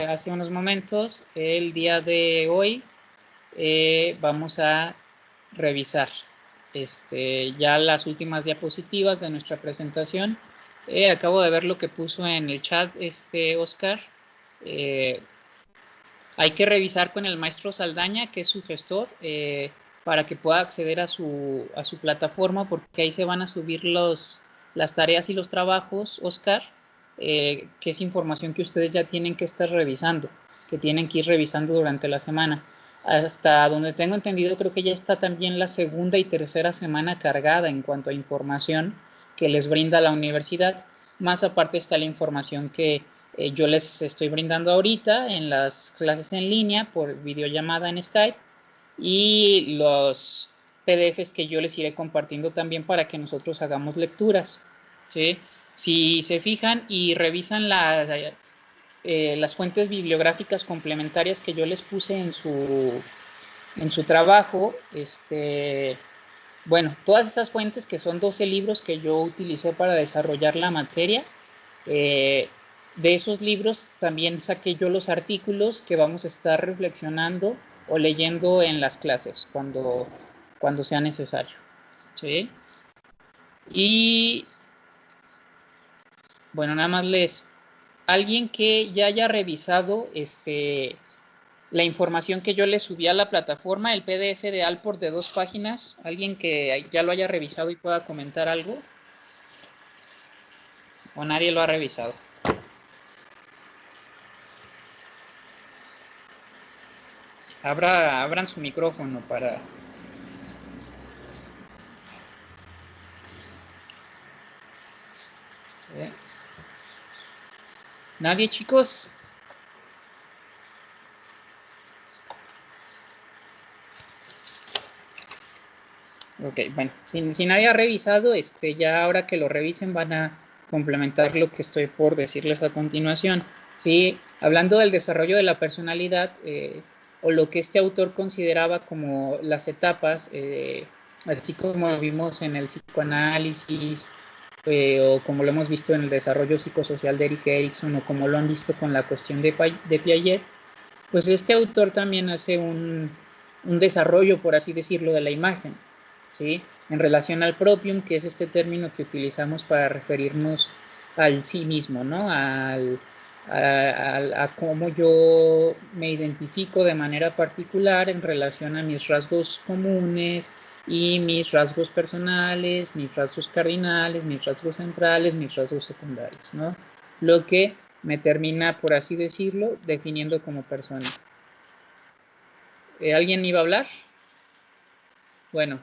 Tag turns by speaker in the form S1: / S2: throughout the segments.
S1: hace unos momentos, el día de hoy vamos a revisar ya las últimas diapositivas de nuestra presentación. Acabo de ver lo que puso en el chat Oscar. Hay que revisar con el maestro Saldaña, que es su gestor, para que pueda acceder a su plataforma, porque ahí se van a subir las tareas y los trabajos, Oscar, que es información que ustedes ya tienen que estar revisando, que tienen que ir revisando durante la semana. Hasta donde tengo entendido, creo que ya está también la segunda y tercera semana cargada en cuanto a información que les brinda la universidad. Más aparte está la información que yo les estoy brindando ahorita en las clases en línea por videollamada en Skype, y los PDFs que yo les iré compartiendo también para que nosotros hagamos lecturas, ¿sí? Si se fijan y revisan las fuentes bibliográficas complementarias que yo les puse en su trabajo, bueno, todas esas fuentes, que son 12 libros que yo utilicé para desarrollar la materia, de esos libros también saqué yo los artículos que vamos a estar reflexionando o leyendo en las clases cuando sea necesario, ¿sí? Y bueno, nada más alguien que ya haya revisado la información que yo le subí a la plataforma, el PDF de Alport de 2 páginas, alguien que ya lo haya revisado y pueda comentar algo, o nadie lo ha revisado. Abran su micrófono para... ¿Nadie, chicos? Ok, bueno, si nadie ha revisado, ya ahora que lo revisen van a complementar lo que estoy por decirles a continuación. Sí, hablando del desarrollo de la personalidad, o lo que este autor consideraba como las etapas, así como lo vimos en el psicoanálisis, o como lo hemos visto en el desarrollo psicosocial de Erik Erikson, o como lo han visto con la cuestión de Piaget, pues este autor también hace un desarrollo, por así decirlo, de la imagen, ¿sí? En relación al propium, que es este término que utilizamos para referirnos al sí mismo, ¿no? A cómo yo me identifico de manera particular en relación a mis rasgos comunes y mis rasgos personales, mis rasgos cardinales, mis rasgos centrales, mis rasgos secundarios, ¿no? Lo que me termina, por así decirlo, definiendo como persona. ¿Alguien iba a hablar? Bueno,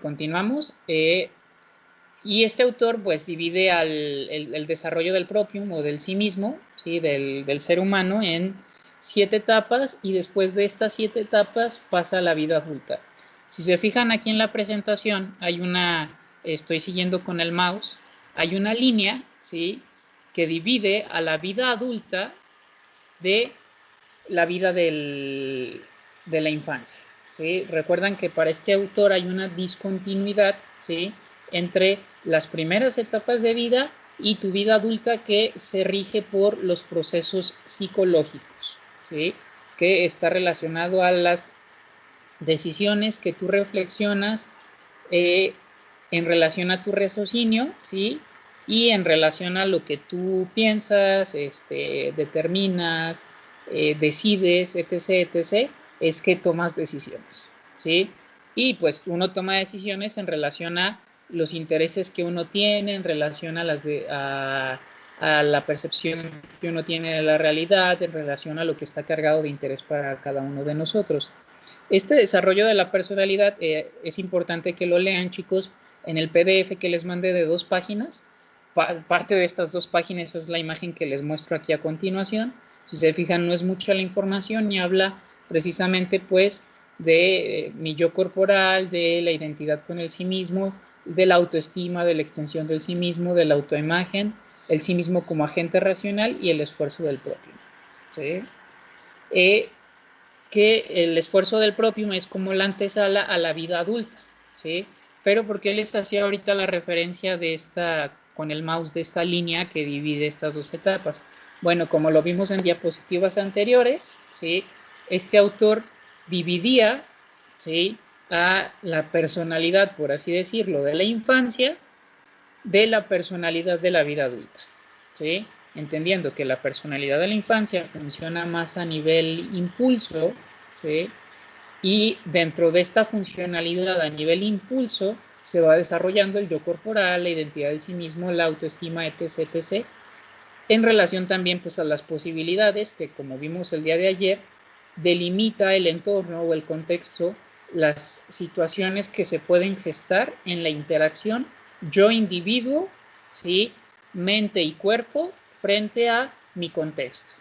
S1: continuamos. Y este autor pues divide el desarrollo del propium o del sí mismo, ¿sí? del ser humano, en 7 etapas, y después de estas 7 etapas pasa a la vida adulta. Si se fijan aquí en la presentación, estoy siguiendo con el mouse, hay una línea, ¿sí? que divide a la vida adulta de la vida de la infancia, ¿sí? Recuerdan que para este autor hay una discontinuidad, ¿sí? entre las primeras etapas de vida y tu vida adulta, que se rige por los procesos psicológicos, ¿sí? que está relacionado a las decisiones que tú reflexionas en relación a tu raciocinio, ¿sí? y en relación a lo que tú piensas, determinas, decides, etc., etc., es que tomas decisiones, ¿sí? Y pues uno toma decisiones en relación a los intereses que uno tiene, en relación a la percepción que uno tiene de la realidad, en relación a lo que está cargado de interés para cada uno de nosotros. Este desarrollo de la personalidad es importante que lo lean, chicos, en el PDF que les mandé de 2 páginas. Parte de estas 2 páginas es la imagen que les muestro aquí a continuación. Si se fijan, no es mucha la información y habla precisamente pues de mi yo corporal, de la identidad con el sí mismo, de la autoestima, de la extensión del sí mismo, de la autoimagen, el sí mismo como agente racional y el esfuerzo del propio, ¿sí? Que el esfuerzo del propio es como la antesala a la vida adulta, ¿sí? Pero ¿por qué les hacía ahorita la referencia de con el mouse de esta línea que divide estas 2 etapas? Bueno, como lo vimos en diapositivas anteriores, ¿sí? Este autor dividía, ¿sí?, a la personalidad, por así decirlo, de la infancia de la personalidad de la vida adulta, ¿sí? Entendiendo que la personalidad de la infancia funciona más a nivel impulso, ¿sí? Y dentro de esta funcionalidad a nivel impulso se va desarrollando el yo corporal, la identidad de sí mismo, la autoestima, etc., etc., en relación también pues a las posibilidades que, como vimos el día de ayer, delimita el entorno o el contexto, las situaciones que se pueden gestar en la interacción yo individuo, ¿sí?, mente y cuerpo frente a mi contexto,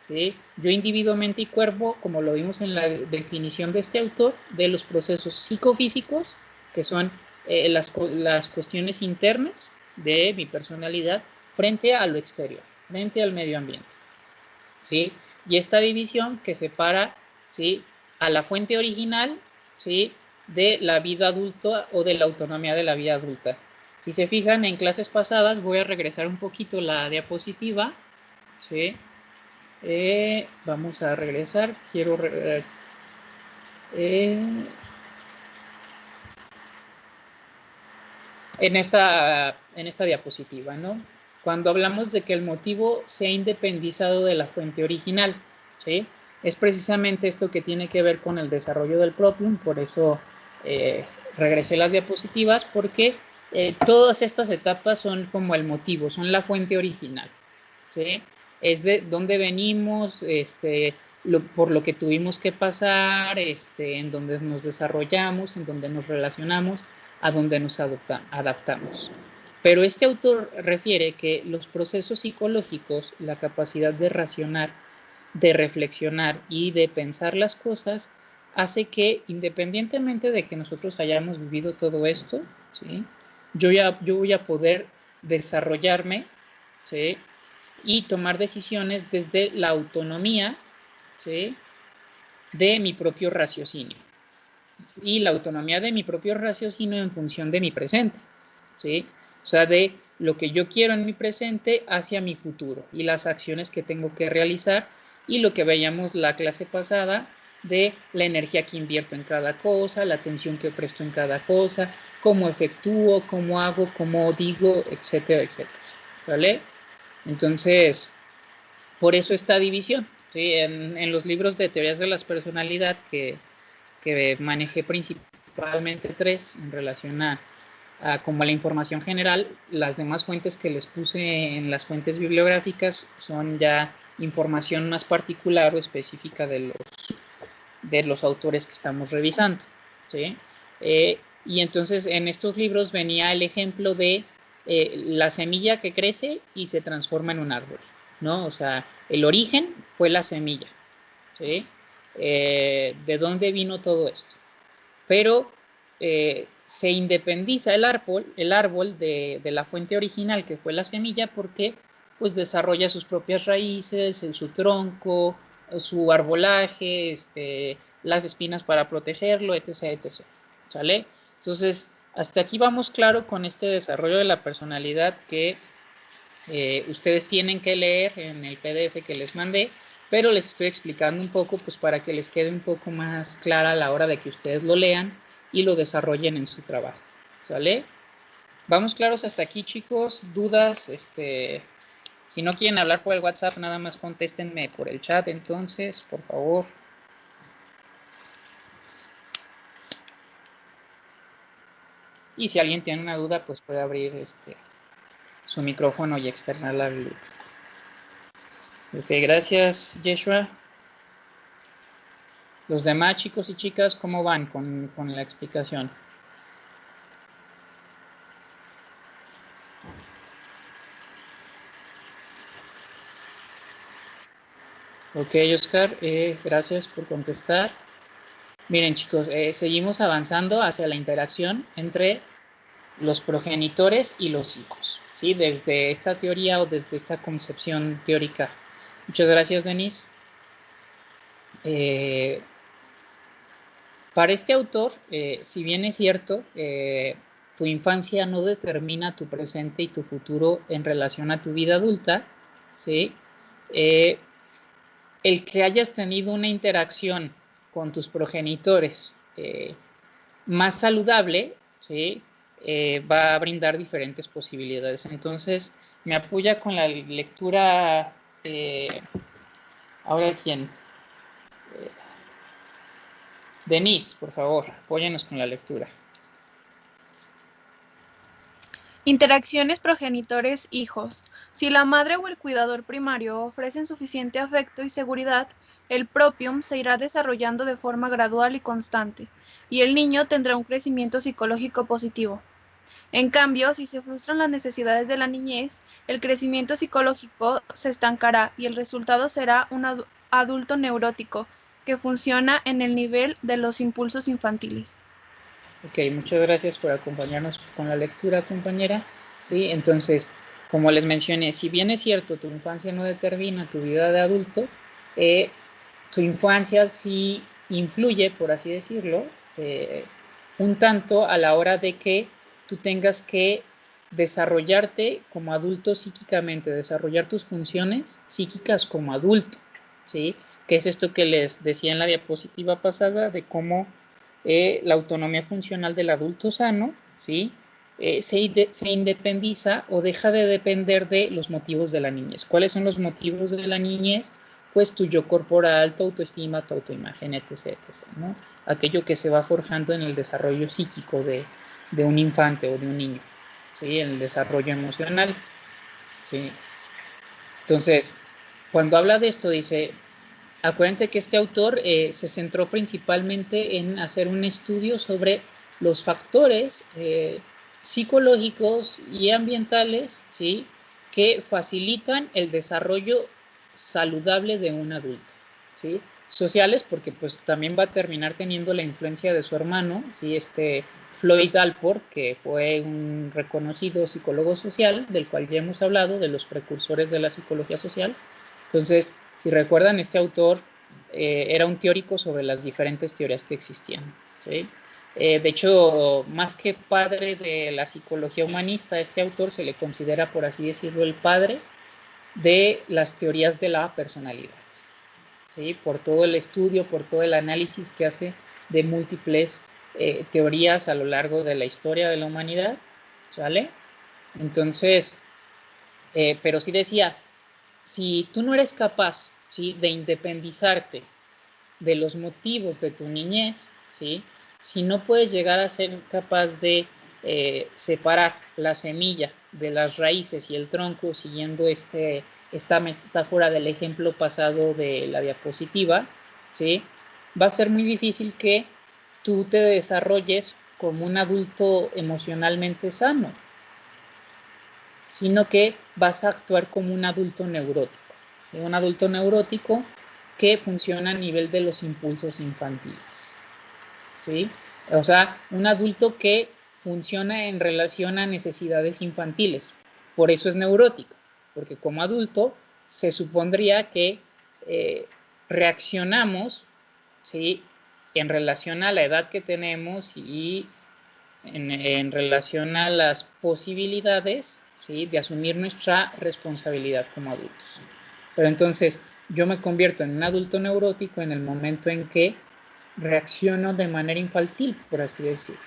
S1: ¿sí? Yo individuo, mente y cuerpo, como lo vimos en la definición de este autor, de los procesos psicofísicos, que son las cuestiones internas de mi personalidad frente a lo exterior, frente al medio ambiente, ¿sí? Y esta división que separa, ¿sí?, a la fuente original, ¿sí?, de la vida adulta o de la autonomía de la vida adulta. Si se fijan, en clases pasadas, voy a regresar un poquito la diapositiva, ¿sí? Vamos a regresar, quiero... en esta diapositiva, ¿no? Cuando hablamos de que el motivo se ha independizado de la fuente original, ¿sí? Es precisamente esto que tiene que ver con el desarrollo del Propium, por eso regresé las diapositivas, porque todas estas etapas son como el motivo, son la fuente original, ¿sí? Es de dónde venimos, por lo que tuvimos que pasar, en donde nos desarrollamos, en donde nos relacionamos, a donde nos adaptamos. Pero este autor refiere que los procesos psicológicos, la capacidad de racionar, de reflexionar y de pensar las cosas, hace que, independientemente de que nosotros hayamos vivido todo esto, ¿sí?, yo voy a poder desarrollarme, ¿sí?, y tomar decisiones desde la autonomía, ¿sí?, de mi propio raciocinio. Y la autonomía de mi propio raciocinio en función de mi presente, ¿sí? O sea, de lo que yo quiero en mi presente hacia mi futuro y las acciones que tengo que realizar, y lo que veíamos la clase pasada de la energía que invierto en cada cosa, la atención que presto en cada cosa, cómo efectúo, cómo hago, cómo digo, etcétera, etcétera, ¿vale? Entonces, por eso esta división, ¿sí? En los libros de teorías de la personalidad que manejé principalmente tres en relación a como la información general, las demás fuentes que les puse en las fuentes bibliográficas son ya información más particular o específica de los autores que estamos revisando, ¿sí? Y entonces en estos libros venía el ejemplo de la semilla que crece y se transforma en un árbol, ¿no? O sea, el origen fue la semilla, ¿sí? ¿De dónde vino todo esto? Pero se independiza el árbol de la fuente original, que fue la semilla, porque pues desarrolla sus propias raíces, su tronco, su arbolaje, las espinas para protegerlo, etc., etc., ¿sale? Entonces, hasta aquí vamos claro con este desarrollo de la personalidad que ustedes tienen que leer en el PDF que les mandé, pero les estoy explicando un poco pues para que les quede un poco más clara a la hora de que ustedes lo lean y lo desarrollen en su trabajo, ¿sale? ¿Vamos claros hasta aquí, chicos? ¿Dudas? Si no quieren hablar por el WhatsApp, nada más contéstenme por el chat, entonces, por favor. Y si alguien tiene una duda, pues puede abrir su micrófono y externar la biblioteca. Ok, gracias, Yeshua. Los demás chicos y chicas, ¿cómo van con la explicación? Ok, Oscar, gracias por contestar. Miren, chicos, seguimos avanzando hacia la interacción entre los progenitores y los hijos, ¿sí? Desde esta teoría o desde esta concepción teórica. Muchas gracias, Denise. Para este autor, si bien es cierto, tu infancia no determina tu presente y tu futuro en relación a tu vida adulta, ¿sí? el que hayas tenido una interacción con tus progenitores más saludable, ¿sí? Va a brindar diferentes posibilidades. Entonces, me apoya con la lectura, ahora quién, Denise, por favor, apóyanos con la lectura.
S2: Interacciones progenitores-hijos. Si la madre o el cuidador primario ofrecen suficiente afecto y seguridad, el propium se irá desarrollando de forma gradual y constante, y el niño tendrá un crecimiento psicológico positivo. En cambio, si se frustran las necesidades de la niñez, el crecimiento psicológico se estancará y el resultado será un adulto neurótico que funciona en el nivel de los impulsos infantiles.
S1: Ok, muchas gracias por acompañarnos con la lectura, compañera. Sí, entonces, como les mencioné, si bien es cierto, tu infancia no determina tu vida de adulto, tu infancia sí influye, por así decirlo, un tanto a la hora de que tú tengas que desarrollarte como adulto psíquicamente, desarrollar tus funciones psíquicas como adulto, ¿sí? Que es esto que les decía en la diapositiva pasada de cómo la autonomía funcional del adulto sano, ¿sí? Se independiza o deja de depender de los motivos de la niñez. ¿Cuáles son los motivos de la niñez? Pues tu yo corporal, tu autoestima, tu autoimagen, etc. ¿no? Aquello que se va forjando en el desarrollo psíquico de un infante o de un niño, ¿sí? En el desarrollo emocional, ¿sí? Entonces, cuando habla de esto, dice, acuérdense que este autor se centró principalmente en hacer un estudio sobre los factores psicológicos y ambientales, ¿sí? Que facilitan el desarrollo saludable de un adulto, ¿sí? Sociales, porque pues también va a terminar teniendo la influencia de su hermano, ¿sí? Floyd Alport, que fue un reconocido psicólogo social, del cual ya hemos hablado, de los precursores de la psicología social. Entonces, si recuerdan, este autor era un teórico sobre las diferentes teorías que existían, ¿sí? De hecho, más que padre de la psicología humanista, este autor se le considera, por así decirlo, el padre de las teorías de la personalidad, ¿sí? Por todo el estudio, por todo el análisis que hace de múltiples teorías a lo largo de la historia de la humanidad, ¿sale? Entonces, pero sí decía, si tú no eres capaz, ¿sí? De independizarte de los motivos de tu niñez, ¿sí? Si no puedes llegar a ser capaz de separar la semilla de las raíces y el tronco siguiendo esta metáfora del ejemplo pasado de la diapositiva, ¿sí? Va a ser muy difícil que tú te desarrolles como un adulto emocionalmente sano, sino que vas a actuar como un adulto neurótico. ¿Sí? Un adulto neurótico que funciona a nivel de los impulsos infantiles. ¿Sí? O sea, un adulto que funciona en relación a necesidades infantiles. Por eso es neurótico, porque como adulto se supondría que reaccionamos, ¿sí? En relación a la edad que tenemos y en relación a las posibilidades, ¿sí? De asumir nuestra responsabilidad como adultos. Pero entonces yo me convierto en un adulto neurótico en el momento en que reacciono de manera infantil, por así decirlo,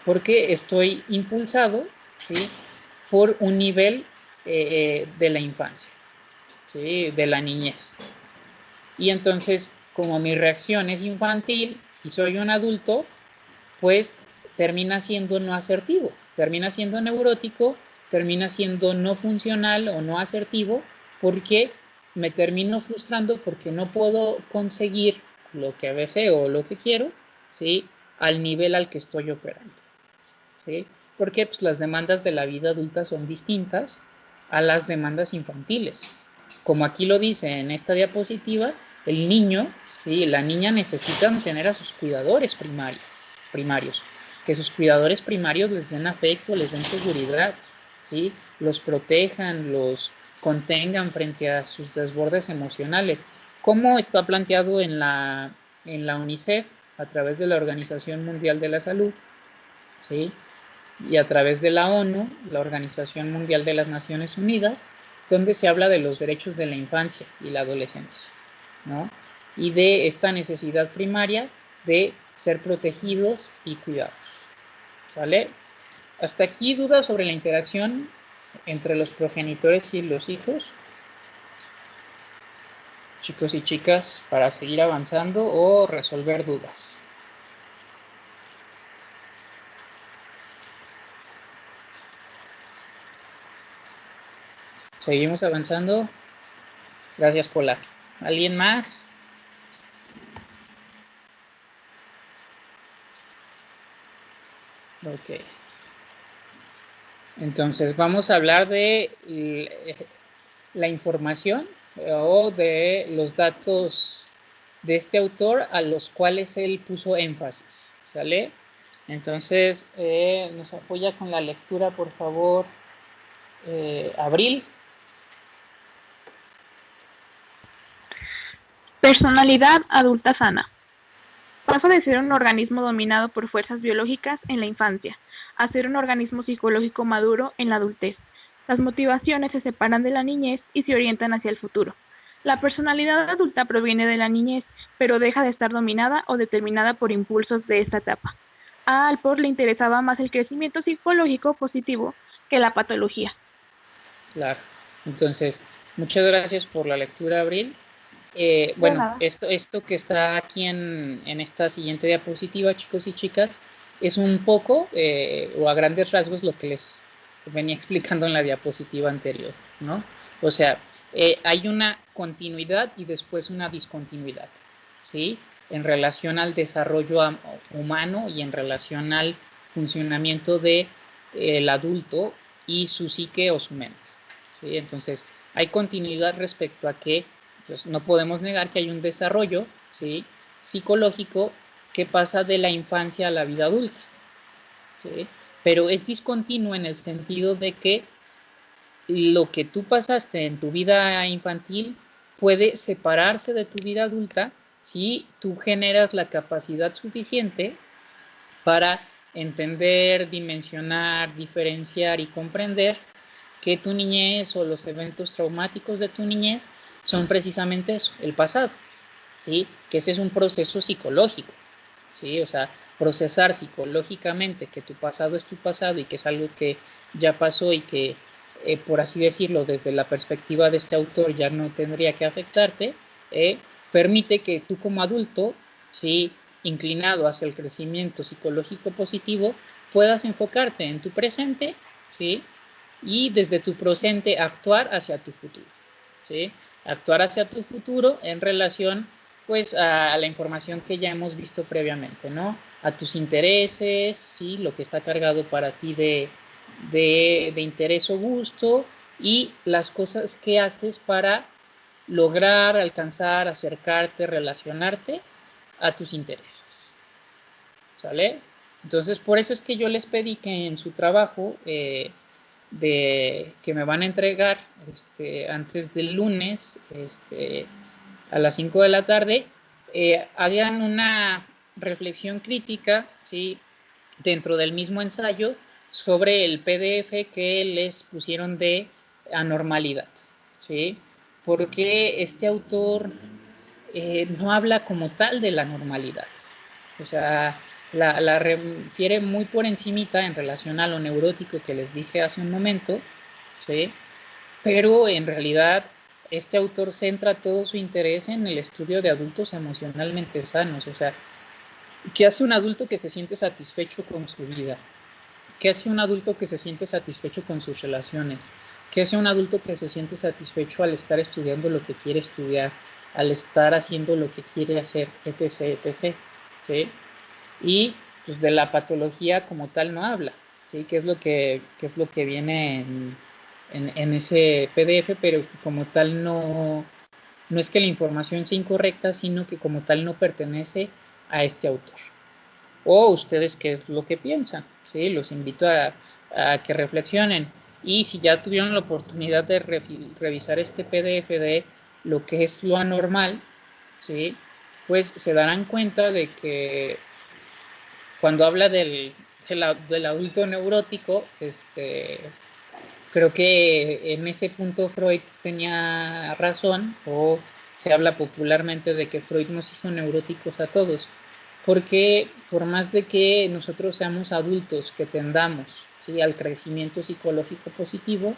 S1: porque estoy impulsado, ¿sí? Por un nivel de la infancia, ¿sí? De la niñez. Y entonces, como mi reacción es infantil y soy un adulto, pues termina siendo no asertivo, termina siendo neurótico, termina siendo no funcional o no asertivo, porque me termino frustrando porque no puedo conseguir lo que deseo o lo que quiero, ¿sí? Al nivel al que estoy operando, ¿sí? Porque pues, las demandas de la vida adulta son distintas a las demandas infantiles. Como aquí lo dice en esta diapositiva, el niño, ¿sí? La niña necesitan tener a sus cuidadores primarios, que sus cuidadores primarios les den afecto, les den seguridad, ¿sí? Los protejan, los contengan frente a sus desbordes emocionales. ¿Cómo está planteado en la UNICEF a través de la Organización Mundial de la Salud? ¿Sí? Y a través de la ONU, la Organización Mundial de las Naciones Unidas, donde se habla de los derechos de la infancia y la adolescencia, ¿no? Y de esta necesidad primaria de ser protegidos y cuidados, ¿vale? Hasta aquí, dudas sobre la interacción entre los progenitores y los hijos, chicos y chicas, para seguir avanzando o resolver dudas. Seguimos avanzando. Gracias, Polar. ¿Alguien más? Ok. Entonces vamos a hablar de la información o de los datos de este autor a los cuales él puso énfasis, ¿sale? Entonces, nos apoya con la lectura, por favor, Abril.
S2: Personalidad adulta sana. Pasa de ser un organismo dominado por fuerzas biológicas en la infancia a ser un organismo psicológico maduro en la adultez. Las motivaciones se separan de la niñez y se orientan hacia el futuro. La personalidad adulta proviene de la niñez, pero deja de estar dominada o determinada por impulsos de esta etapa. A Alport le interesaba más el crecimiento psicológico positivo que la patología.
S1: Claro. Entonces, muchas gracias por la lectura, Abril. Bueno, esto que está aquí en esta siguiente diapositiva, chicos y chicas, es un poco, o a grandes rasgos, lo que les venía explicando en la diapositiva anterior, ¿no? O sea, hay una continuidad y después una discontinuidad, ¿sí? En relación al desarrollo humano y en relación al funcionamiento del adulto y su psique o su mente, ¿sí? Entonces, hay continuidad respecto a que pues, no podemos negar que hay un desarrollo, ¿sí?, psicológico que pasa de la infancia a la vida adulta, ¿sí? Pero es discontinuo en el sentido de que lo que tú pasaste en tu vida infantil puede separarse de tu vida adulta si tú generas la capacidad suficiente para entender, dimensionar, diferenciar y comprender que tu niñez o los eventos traumáticos de tu niñez son precisamente eso, el pasado, ¿sí? Que ese es un proceso psicológico, ¿sí? O sea, procesar psicológicamente que tu pasado es tu pasado y que es algo que ya pasó y que, por así decirlo, desde la perspectiva de este autor ya no tendría que afectarte, permite que tú como adulto, ¿sí?, inclinado hacia el crecimiento psicológico positivo, puedas enfocarte en tu presente, ¿sí?, y desde tu presente actuar hacia tu futuro, ¿sí? Actuar hacia tu futuro en relación, pues, a la información que ya hemos visto previamente, ¿no? A tus intereses, ¿sí? Lo que está cargado para ti de interés o gusto y las cosas que haces para lograr, alcanzar, acercarte, relacionarte a tus intereses, ¿sale? Entonces, por eso es que yo les pedí que en su trabajo que me van a entregar antes del lunes a las 5 de la tarde, hagan una reflexión crítica, ¿sí?, dentro del mismo ensayo sobre el PDF que les pusieron de anormalidad, ¿sí? Porque este autor no habla como tal de la normalidad, o sea, la refiere muy por encimita en relación a lo neurótico que les dije hace un momento, ¿sí? Pero en realidad este autor centra todo su interés en el estudio de adultos emocionalmente sanos, o sea, ¿qué hace un adulto que se siente satisfecho con su vida? ¿Qué hace un adulto que se siente satisfecho con sus relaciones? ¿Qué hace un adulto que se siente satisfecho al estar estudiando lo que quiere estudiar, al estar haciendo lo que quiere hacer, etc., etc., ¿sí? Y pues de la patología como tal no habla, ¿sí? ¿Qué es lo que viene en ese PDF? Pero que como tal no es que la información sea incorrecta, sino que como tal no pertenece a este autor. O ustedes, ¿qué es lo que piensan? ¿Sí? Los invito a que reflexionen. Y si ya tuvieron la oportunidad de revisar este PDF de lo que es lo anormal, ¿sí?, pues se darán cuenta de que cuando habla del adulto neurótico, creo que en ese punto Freud tenía razón, o se habla popularmente de que Freud nos hizo neuróticos a todos, porque por más de que nosotros seamos adultos que tendamos, ¿sí?, al crecimiento psicológico positivo,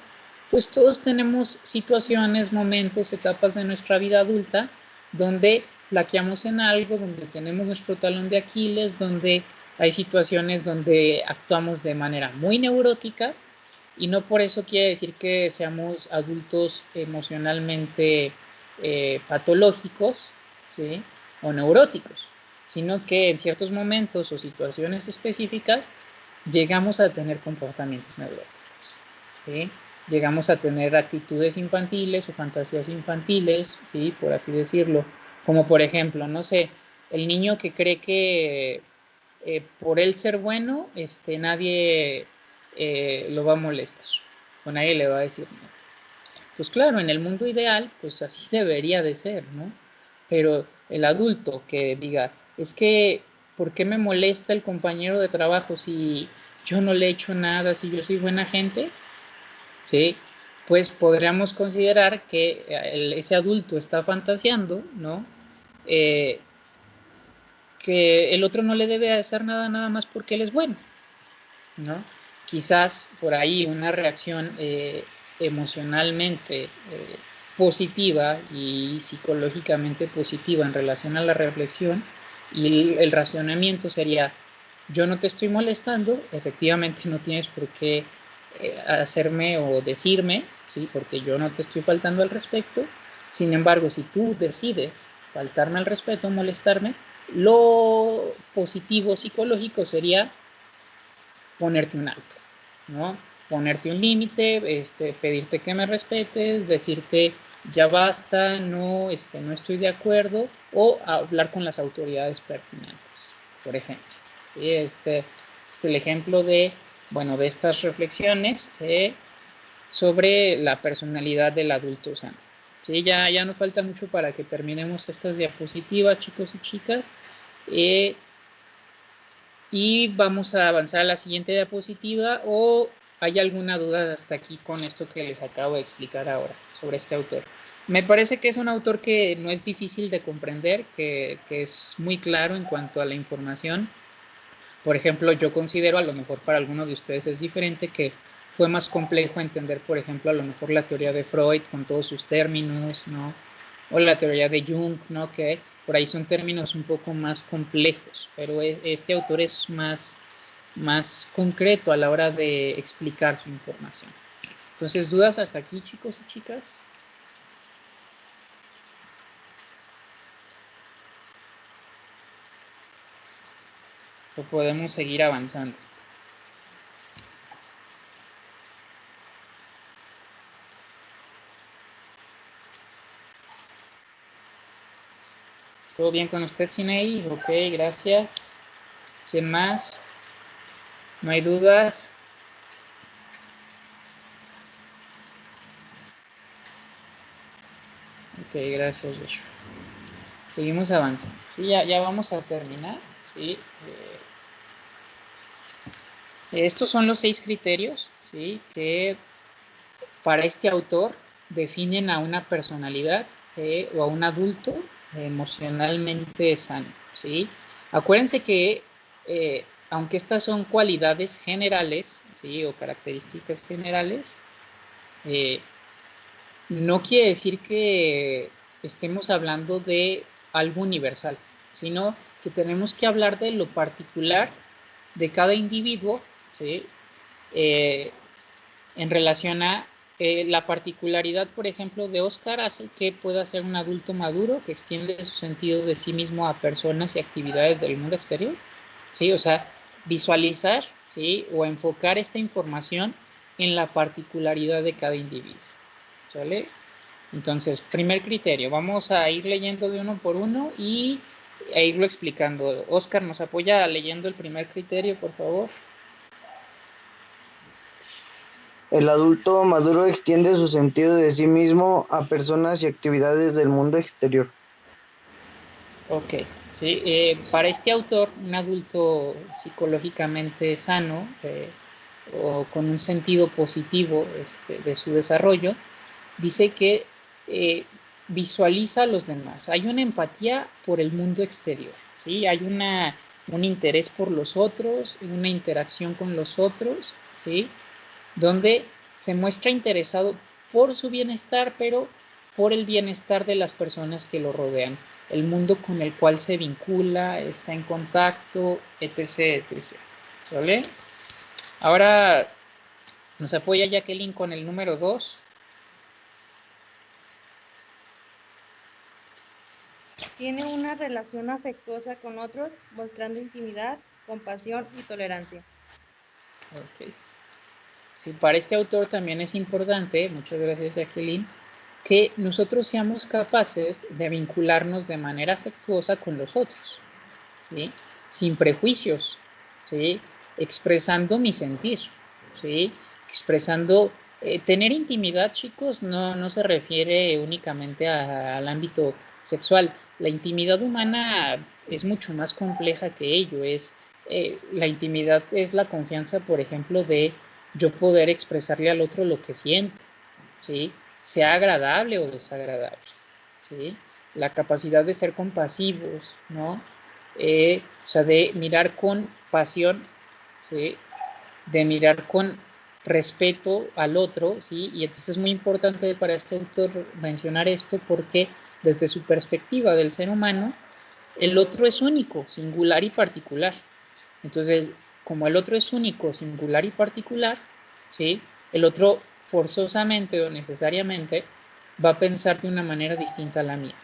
S1: pues todos tenemos situaciones, momentos, etapas de nuestra vida adulta donde flaqueamos en algo, donde tenemos nuestro talón de Aquiles, donde hay situaciones donde actuamos de manera muy neurótica, y no por eso quiere decir que seamos adultos emocionalmente patológicos, ¿sí?, o neuróticos, sino que en ciertos momentos o situaciones específicas llegamos a tener comportamientos neuróticos, ¿sí? Llegamos a tener actitudes infantiles o fantasías infantiles, ¿sí?, por así decirlo, como por ejemplo, no sé, el niño que cree que por él ser bueno, nadie lo va a molestar, o nadie le va a decir no. Pues claro, en el mundo ideal, pues así debería de ser, ¿no? Pero el adulto que diga, es que, ¿por qué me molesta el compañero de trabajo si yo no le he hecho nada, si yo soy buena gente? ¿Sí? Pues podríamos considerar que ese adulto está fantaseando, ¿no? Que el otro no le debe hacer nada nada más porque él es bueno, ¿no? Quizás por ahí una reacción emocionalmente positiva y psicológicamente positiva en relación a la reflexión y el razonamiento sería, yo no te estoy molestando, efectivamente no tienes por qué hacerme o decirme, ¿sí?, porque yo no te estoy faltando al respeto. Sin embargo, si tú decides faltarme al respeto, molestarme, lo positivo psicológico sería ponerte un alto, ¿no? Ponerte un límite, pedirte que me respetes, decirte ya basta, no, no estoy de acuerdo, o hablar con las autoridades pertinentes, por ejemplo. ¿Sí? Este es el ejemplo de, bueno, de estas reflexiones sobre la personalidad del adulto sano. ¿Sí? Ya no falta mucho para que terminemos estas diapositivas, chicos y chicas. Y vamos a avanzar a la siguiente diapositiva, o hay alguna duda hasta aquí con esto que les acabo de explicar ahora sobre este autor. Me parece que es un autor que no es difícil de comprender, que es muy claro en cuanto a la información. Por ejemplo, yo considero, a lo mejor para algunos de ustedes es diferente, que fue más complejo entender, por ejemplo, a lo mejor la teoría de Freud con todos sus términos, ¿no? O la teoría de Jung, ¿no? Que por ahí son términos un poco más complejos, pero este autor es más concreto a la hora de explicar su información. Entonces, ¿dudas hasta aquí, chicos y chicas? ¿O podemos seguir avanzando? ¿Todo bien con usted, Sinei? Ok, gracias. ¿Quién más? ¿No hay dudas? Ok, gracias, Joshua. Seguimos avanzando. Sí, ya vamos a terminar. ¿Sí? Estos son los 6 criterios, ¿sí?, que para este autor definen a una personalidad o a un adulto emocionalmente sano, ¿sí? Acuérdense que aunque estas son cualidades generales, ¿sí?, o características generales, no quiere decir que estemos hablando de algo universal, sino que tenemos que hablar de lo particular de cada individuo, ¿sí?, en relación a la particularidad, por ejemplo, de Oscar hace que pueda ser un adulto maduro que extiende su sentido de sí mismo a personas y actividades del mundo exterior, ¿sí? O sea, visualizar, ¿sí?, o enfocar esta información en la particularidad de cada individuo, ¿sale? Entonces, primer criterio, vamos a ir leyendo de uno por uno e irlo explicando. Oscar, ¿nos apoya leyendo el primer criterio, por favor?
S3: El adulto maduro extiende su sentido de sí mismo a personas y actividades del mundo exterior.
S1: Ok, sí. Para este autor, un adulto psicológicamente sano o con un sentido positivo de su desarrollo, dice que visualiza a los demás. Hay una empatía por el mundo exterior, ¿sí? Hay un interés por los otros, una interacción con los otros, ¿sí? Donde se muestra interesado por su bienestar, pero por el bienestar de las personas que lo rodean, el mundo con el cual se vincula, está en contacto, etc, etc. ¿Vale? Ahora nos apoya Jacqueline con el número 2.
S4: Tiene una relación afectuosa con otros, mostrando intimidad, compasión y tolerancia.
S1: Ok. Sí, para este autor también es importante, muchas gracias Jacqueline, que nosotros seamos capaces de vincularnos de manera afectuosa con los otros, ¿sí? Sin prejuicios, ¿sí? Expresando mi sentir, ¿sí? Expresando, tener intimidad, chicos, no se refiere únicamente al ámbito sexual. La intimidad humana es mucho más compleja que ello. La intimidad es la confianza, por ejemplo, de yo poder expresarle al otro lo que siento, ¿sí? Sea agradable o desagradable, ¿sí? La capacidad de ser compasivos, ¿no? O sea, de mirar con pasión, ¿sí? De mirar con respeto al otro, ¿sí? Y entonces es muy importante para este autor mencionar esto porque desde su perspectiva del ser humano, el otro es único, singular y particular. Entonces, como el otro es único, singular y particular, ¿sí? El otro forzosamente o necesariamente va a pensar de una manera distinta a la mía.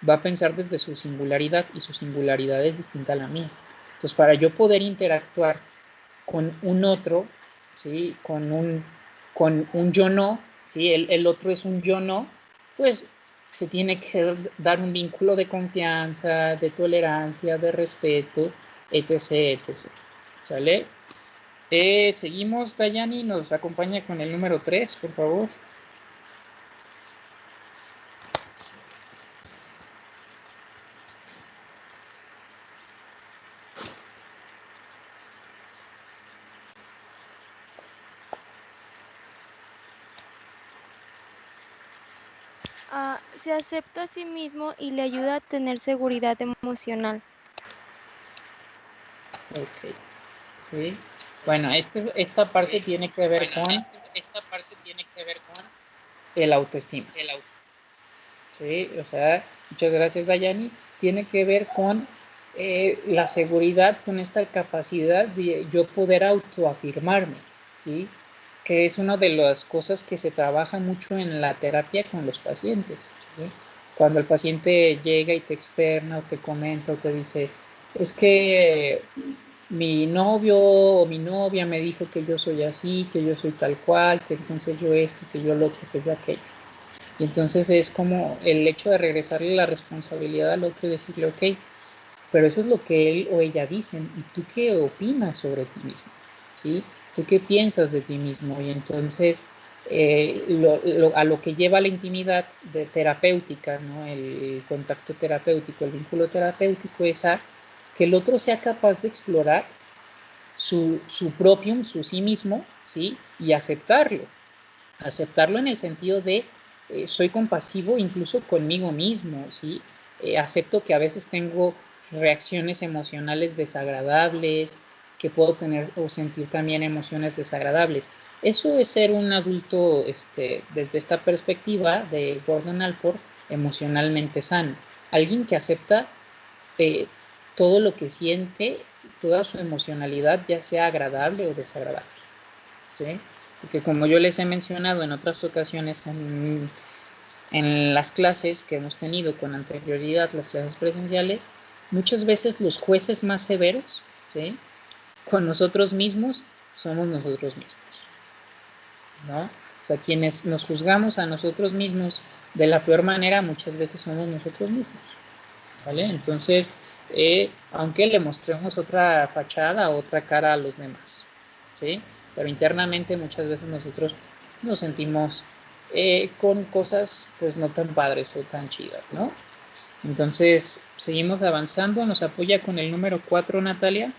S1: Va a pensar desde su singularidad y su singularidad es distinta a la mía. Entonces, para yo poder interactuar con un otro, ¿sí? Con un yo no, ¿sí? El otro es un yo no, pues se tiene que dar un vínculo de confianza, de tolerancia, de respeto, etc, etc. ¿Sale? Seguimos, Dayani, nos acompaña con el número 3, por favor.
S5: Se acepta a sí mismo y le ayuda a tener seguridad emocional.
S1: Ok, sí. Bueno, esta parte tiene que ver con el autoestima. Sí, o sea, muchas gracias, Dayani. Tiene que ver con la seguridad, con esta capacidad de yo poder autoafirmarme, ¿sí? Que es una de las cosas que se trabaja mucho en la terapia con los pacientes, ¿sí? Cuando el paciente llega y te externa o te comenta o te dice, es que mi novio o mi novia me dijo que yo soy así, que yo soy tal cual, que entonces yo esto, que yo lo otro, que yo aquello. Y entonces es como el hecho de regresarle la responsabilidad al otro y decirle, ok, pero eso es lo que él o ella dicen, ¿y tú qué opinas sobre ti mismo? ¿Sí? ¿Tú qué piensas de ti mismo? Y entonces a lo que lleva la intimidad terapéutica, ¿no? El contacto terapéutico, el vínculo terapéutico es a que el otro sea capaz de explorar su propium, su sí mismo, ¿sí? Y aceptarlo en el sentido de soy compasivo incluso conmigo mismo, ¿sí? Acepto que a veces tengo reacciones emocionales desagradables, que puedo tener o sentir también emociones desagradables. Eso es ser un adulto desde esta perspectiva de Gordon Allport, emocionalmente sano. Alguien que acepta eh, todo lo que siente, toda su emocionalidad, ya sea agradable o desagradable, ¿sí? Porque como yo les he mencionado en otras ocasiones en las clases que hemos tenido con anterioridad, las clases presenciales, muchas veces los jueces más severos, ¿sí? Con nosotros mismos somos nosotros mismos, ¿no? O sea, quienes nos juzgamos a nosotros mismos de la peor manera, muchas veces somos nosotros mismos, ¿vale? Entonces, aunque le mostremos otra fachada, otra cara a los demás, ¿sí? Pero internamente muchas veces nosotros nos sentimos con cosas pues no tan padres o tan chidas, ¿no? Entonces, seguimos avanzando, nos apoya con el número 4, Natalia.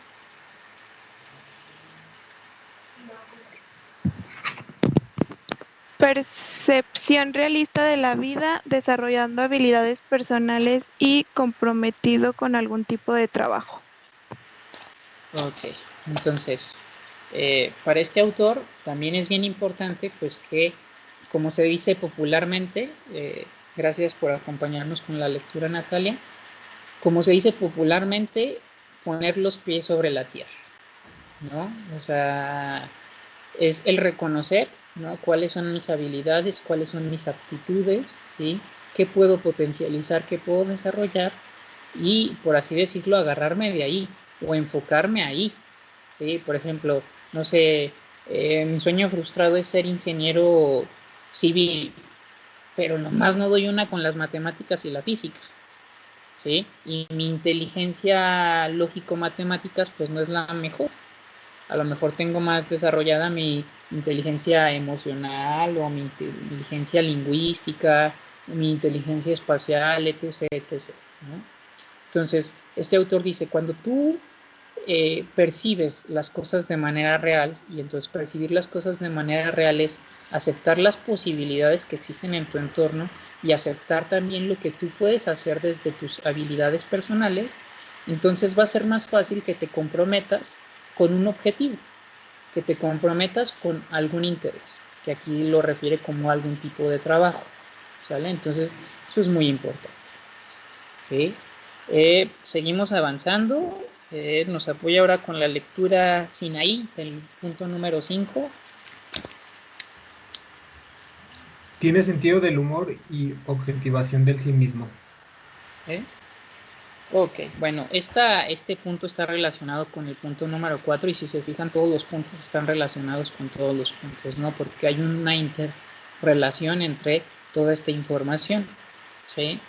S2: percepción realista de la vida, desarrollando habilidades personales y comprometido con algún tipo de trabajo.
S1: Ok, entonces, para este autor también es bien importante, pues que, como se dice popularmente, gracias por acompañarnos con la lectura, Natalia, como se dice popularmente, poner los pies sobre la tierra, ¿no? O sea, es el reconocer, ¿no? Cuáles son mis habilidades, cuáles son mis aptitudes, ¿sí? ¿Qué puedo potencializar, qué puedo desarrollar? Y, por así decirlo, agarrarme de ahí o enfocarme ahí, ¿sí? Por ejemplo, no sé, mi sueño frustrado es ser ingeniero civil, pero nomás no doy una con las matemáticas y la física, ¿sí? Y mi inteligencia lógico-matemáticas pues no es la mejor. A lo mejor tengo más desarrollada mi inteligencia emocional o mi inteligencia lingüística, mi inteligencia espacial, etc., etc., ¿no? Entonces, este autor dice, cuando tú percibes las cosas de manera real, y entonces percibir las cosas de manera real es aceptar las posibilidades que existen en tu entorno y aceptar también lo que tú puedes hacer desde tus habilidades personales, entonces va a ser más fácil que te comprometas con un objetivo, que te comprometas con algún interés, que aquí lo refiere como algún tipo de trabajo, ¿sale? Entonces, eso es muy importante, ¿sí? Seguimos avanzando. Nos apoya ahora con la lectura Sinaí, del punto número 5.
S6: Tiene sentido del humor y objetivación del sí mismo.
S1: ¿Eh? Ok, bueno, este punto está relacionado con el punto número 4 y si se fijan todos los puntos están relacionados con todos los puntos, ¿no? Porque hay una interrelación entre toda esta información, ¿sí?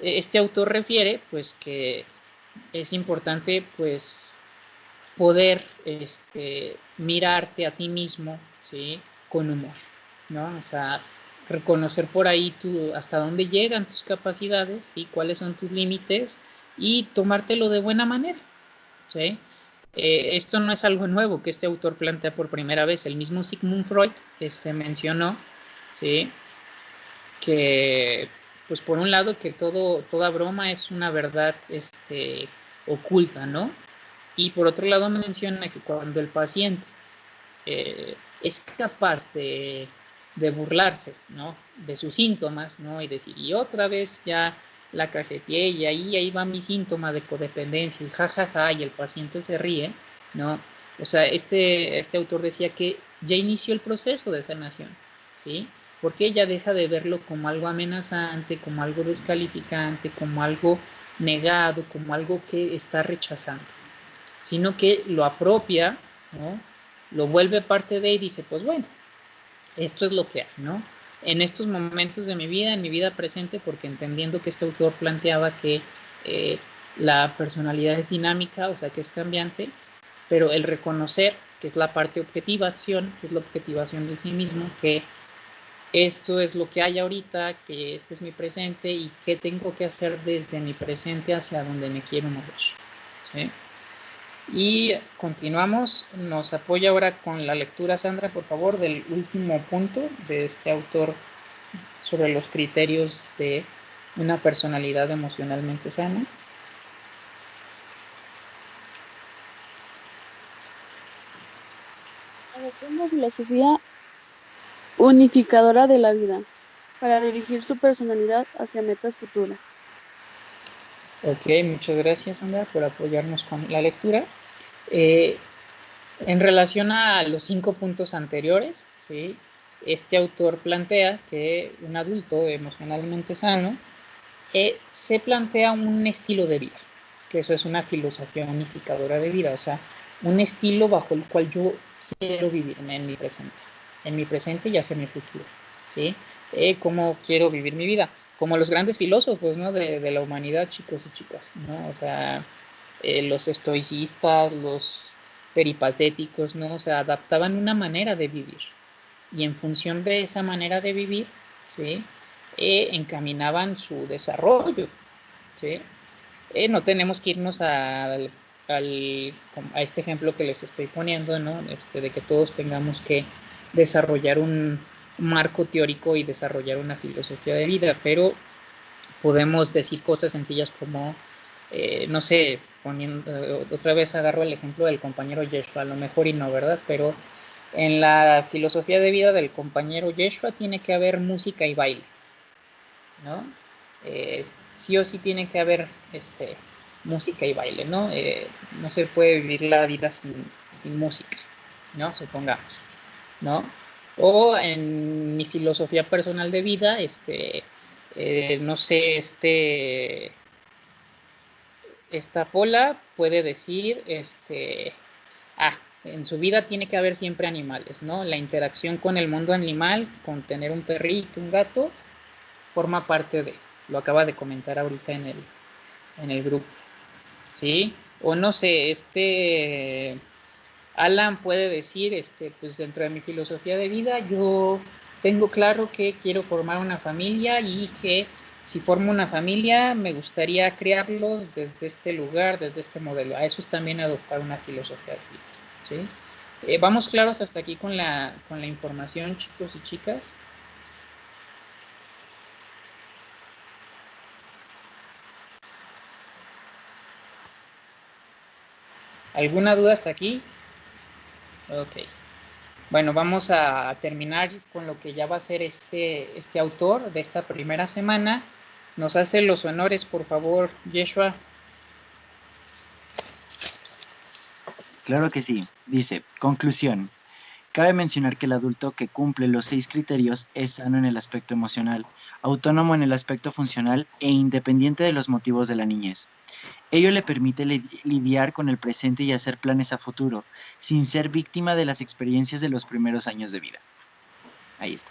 S1: Este autor refiere, pues, que es importante, pues, poder mirarte a ti mismo, ¿sí? Con humor, ¿no? O sea, reconocer por ahí hasta dónde llegan tus capacidades, ¿sí? Cuáles son tus límites y tomártelo de buena manera, ¿sí? Esto no es algo nuevo que este autor plantea por primera vez. El mismo Sigmund Freud mencionó, ¿sí? Que, pues por un lado, que toda broma es una verdad oculta, ¿no? Y por otro lado menciona que cuando el paciente es capaz de burlarse, ¿no? De sus síntomas, ¿no? Y decir, y otra vez ya la cajeteé y ahí va mi síntoma de codependencia y jajaja, y el paciente se ríe, ¿no? O sea, este autor decía que ya inició el proceso de sanación, ¿sí? Porque ella deja de verlo como algo amenazante, como algo descalificante, como algo negado, como algo que está rechazando, sino que lo apropia, ¿no? Lo vuelve parte de y dice, pues bueno, esto es lo que hay, ¿no? En estos momentos de mi vida, en mi vida presente, porque entendiendo que este autor planteaba que la personalidad es dinámica, o sea, que es cambiante, pero el reconocer, que es la parte objetivación, que es la objetivación de sí mismo, que esto es lo que hay ahorita, que este es mi presente y qué tengo que hacer desde mi presente hacia donde me quiero mover, ¿sí? Y continuamos, nos apoya ahora con la lectura, Sandra, por favor, del último punto de este autor sobre los criterios de una personalidad emocionalmente sana.
S7: Adoptó una filosofía unificadora de la vida para dirigir su personalidad hacia metas futuras.
S1: Ok, muchas gracias, Sandra, por apoyarnos con la lectura. En relación a los 5 puntos anteriores, ¿sí? Este autor plantea que un adulto emocionalmente sano se plantea un estilo de vida, que eso es una filosofía unificadora de vida, o sea, un estilo bajo el cual yo quiero vivirme en mi presente y hacia mi futuro, ¿sí? ¿Cómo quiero vivir mi vida? Como los grandes filósofos, ¿no? de la humanidad, chicos y chicas, ¿no? O sea, los estoicistas, los peripatéticos, ¿no? O sea, adaptaban una manera de vivir y en función de esa manera de vivir, ¿sí? Encaminaban su desarrollo, ¿sí? No tenemos que irnos a este ejemplo que les estoy poniendo, ¿no? De que todos tengamos que desarrollar un marco teórico y desarrollar una filosofía de vida, pero podemos decir cosas sencillas como, no sé, poniendo, otra vez agarro el ejemplo del compañero Yeshua, a lo mejor y no, ¿verdad? Pero en la filosofía de vida del compañero Yeshua tiene que haber música y baile, ¿no? Sí o sí tiene que haber música y baile, ¿no? No se puede vivir la vida sin música, ¿no? Supongamos, ¿no? O en mi filosofía personal de vida, no sé, esta Pola puede decir, en su vida tiene que haber siempre animales, ¿no? La interacción con el mundo animal, con tener un perrito, un gato, forma parte de, lo acaba de comentar ahorita en el grupo, ¿sí? O no sé, Alan puede decir, pues dentro de mi filosofía de vida, yo tengo claro que quiero formar una familia y que si formo una familia me gustaría criarlos desde este lugar, desde este modelo. A eso es también adoptar una filosofía de vida, ¿sí? ¿Vamos claros hasta aquí con la información, chicos y chicas? ¿Alguna duda hasta aquí? Ok. Bueno, vamos a terminar con lo que ya va a ser este autor de esta primera semana. Nos hace los honores, por favor, Yeshua.
S8: Claro que sí. Dice, conclusión. Cabe mencionar que el adulto que cumple los 6 criterios es sano en el aspecto emocional, autónomo en el aspecto funcional e independiente de los motivos de la niñez. Ello le permite lidiar con el presente y hacer planes a futuro, sin ser víctima de las experiencias de los primeros años de vida. Ahí está.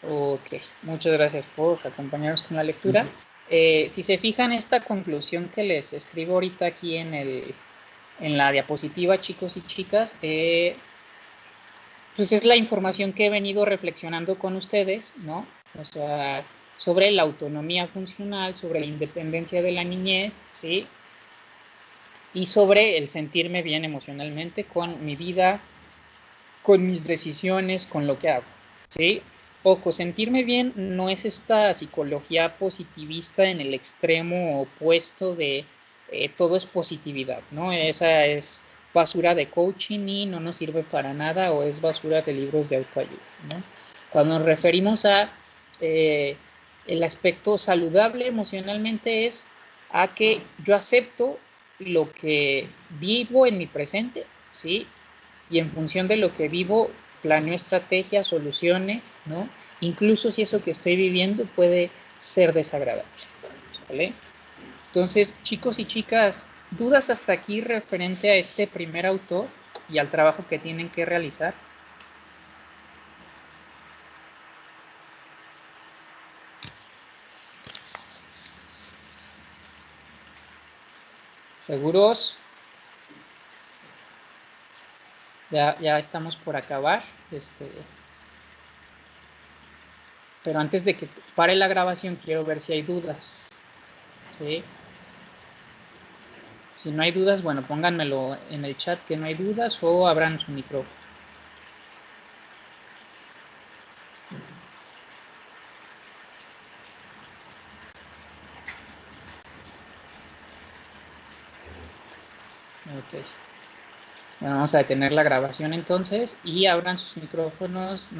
S1: Ok, muchas gracias por acompañarnos con la lectura. Si se fijan, esta conclusión que les escribo ahorita aquí en la diapositiva, chicos y chicas, pues es la información que he venido reflexionando con ustedes, ¿no? O sea, sobre la autonomía funcional, sobre la independencia de la niñez, ¿sí? Y sobre el sentirme bien emocionalmente con mi vida, con mis decisiones, con lo que hago, ¿sí? Ojo, sentirme bien no es esta psicología positivista en el extremo opuesto de todo es positividad, ¿no? Esa es basura de coaching y no nos sirve para nada, o es basura de libros de autoayuda, ¿no? Cuando nos referimos a el aspecto saludable emocionalmente es a que yo acepto lo que vivo en mi presente, ¿sí? Y en función de lo que vivo, planeo estrategias, soluciones, ¿no? Incluso si eso que estoy viviendo puede ser desagradable, ¿vale? Entonces, chicos y chicas, ¿dudas hasta aquí referente a este primer autor y al trabajo que tienen que realizar? ¿Seguros? Ya estamos por acabar. Pero antes de que pare la grabación, quiero ver si hay dudas, ¿sí? Si no hay dudas, bueno, pónganmelo en el chat que no hay dudas o abran su micrófono. Ok. Bueno, vamos a detener la grabación entonces y abran sus micrófonos.